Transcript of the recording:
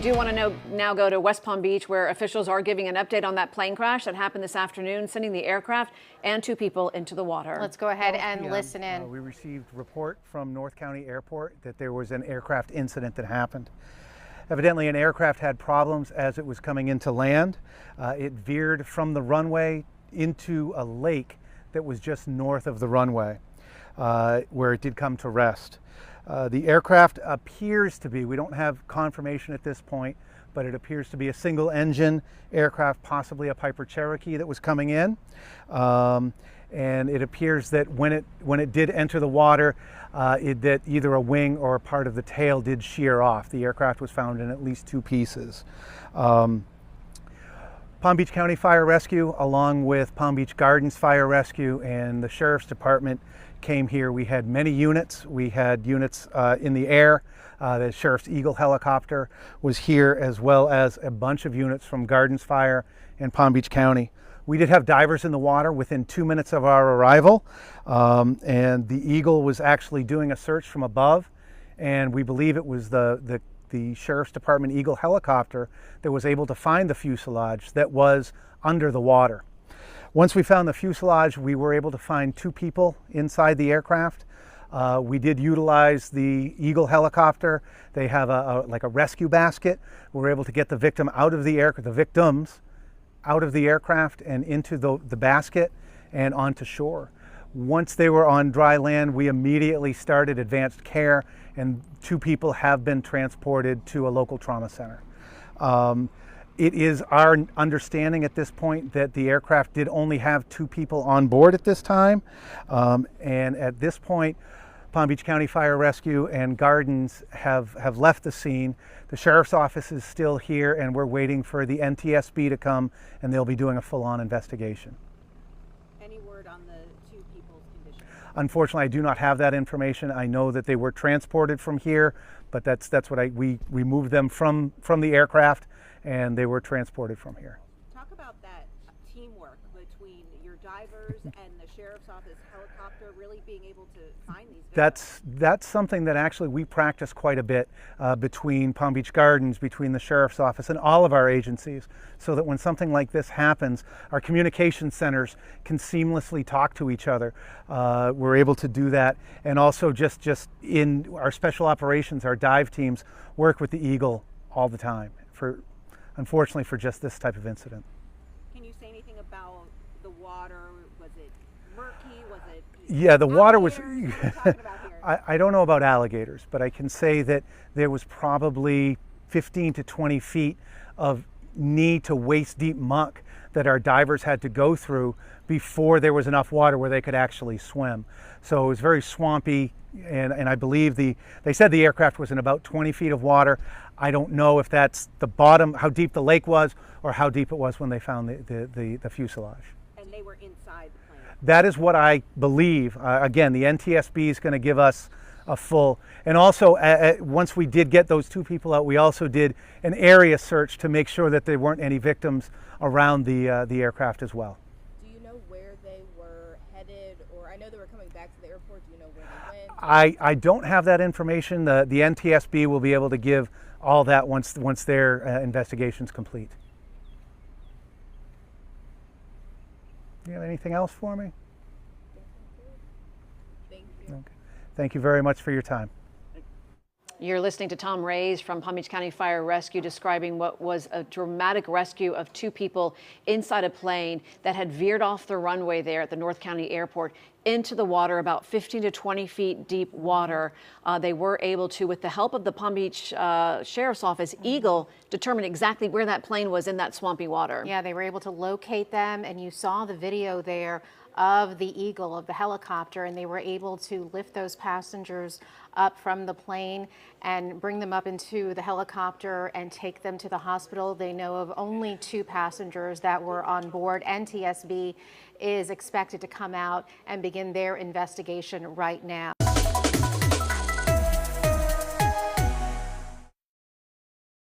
do want to now go to West Palm Beach, where officials are giving an update on that plane crash that happened this afternoon, sending the aircraft and 2 people into the water. Let's go ahead and listen in. We received report from North County Airport that there was an aircraft incident that happened. Evidently, an aircraft had problems as it was coming into land. It veered from the runway into a lake that was just north of the runway, where it did come to rest. The aircraft appears to be, we don't have confirmation at this point, but it appears to be a single engine aircraft, possibly a Piper Cherokee that was coming in. And it appears that when it did enter the water, that either a wing or a part of the tail did shear off. The aircraft was found in at least 2 pieces. Palm Beach County Fire Rescue, along with Palm Beach Gardens Fire Rescue and the Sheriff's Department, came here. We had many units. We had units in the air. The Sheriff's Eagle helicopter was here, as well as a bunch of units from Gardens Fire and Palm Beach County. We did have divers in the water within 2 minutes of our arrival, and the Eagle was actually doing a search from above, and we believe it was the Sheriff's Department Eagle helicopter that was able to find the fuselage that was under the water. Once we found the fuselage, we were able to find 2 people inside the aircraft. We did utilize the Eagle helicopter. They have like a rescue basket. We were able to get the victims out of the aircraft and into the basket and onto shore. Once they were on dry land, we immediately started advanced care, and 2 people have been transported to a local trauma center. It is our understanding at this point that the aircraft did only have 2 people on board at this time. And at this point, Palm Beach County Fire Rescue and Gardens have left the scene. The Sheriff's Office is still here, and we're waiting for the NTSB to come, and they'll be doing a full-on investigation. Any word on the 2 people's condition? Unfortunately, I do not have that information. I know that they were transported from here, but that's what we moved them from the aircraft, and they were transported from here. Talk about that teamwork between your divers and the Sheriff's Office helicopter really being able to find these victims. That's something that actually we practice quite a bit between Palm Beach Gardens, between the Sheriff's Office and all of our agencies, so that when something like this happens, our communication centers can seamlessly talk to each other. We're able to do that, and also just in our special operations, our dive teams work with the Eagle all the time, unfortunately for just this type of incident. Can you say anything about the water? Was it murky? Was it? Yeah, the water was. What are we talking about here? I don't know about alligators, but I can say that there was probably 15 to 20 feet of knee to waist deep muck that our divers had to go through before there was enough water where they could actually swim. So it was very swampy, and I believe they said the aircraft was in about 20 feet of water. I don't know if that's the bottom, how deep the lake was, or how deep it was when they found the fuselage. And they were inside the plane. That is what I believe. Again, the NTSB is going to give us a full, and also once we did get those 2 people out, we also did an area search to make sure that there weren't any victims around the aircraft as well. Do you know where they were headed, or I know they were coming back to the airport, do you know where they went? I don't have that information. The NTSB will be able to give all that once their investigation's complete. Do you have anything else for me? Thank you. Okay. Thank you very much for your time. You're listening to Tom Reyes from Palm Beach County Fire Rescue describing what was a dramatic rescue of 2 people inside a plane that had veered off the runway there at the North County Airport into the water, about 15 to 20 feet deep water. They were able to, with the help of the Palm Beach Sheriff's Office Eagle, determine exactly where that plane was in that swampy water. Yeah, they were able to locate them, and you saw the video there of the Eagle, of the helicopter, and they were able to lift those passengers up from the plane and bring them up into the helicopter and take them to the hospital. They know of only 2 passengers that were on board. NTSB is expected to come out and begin their investigation right now.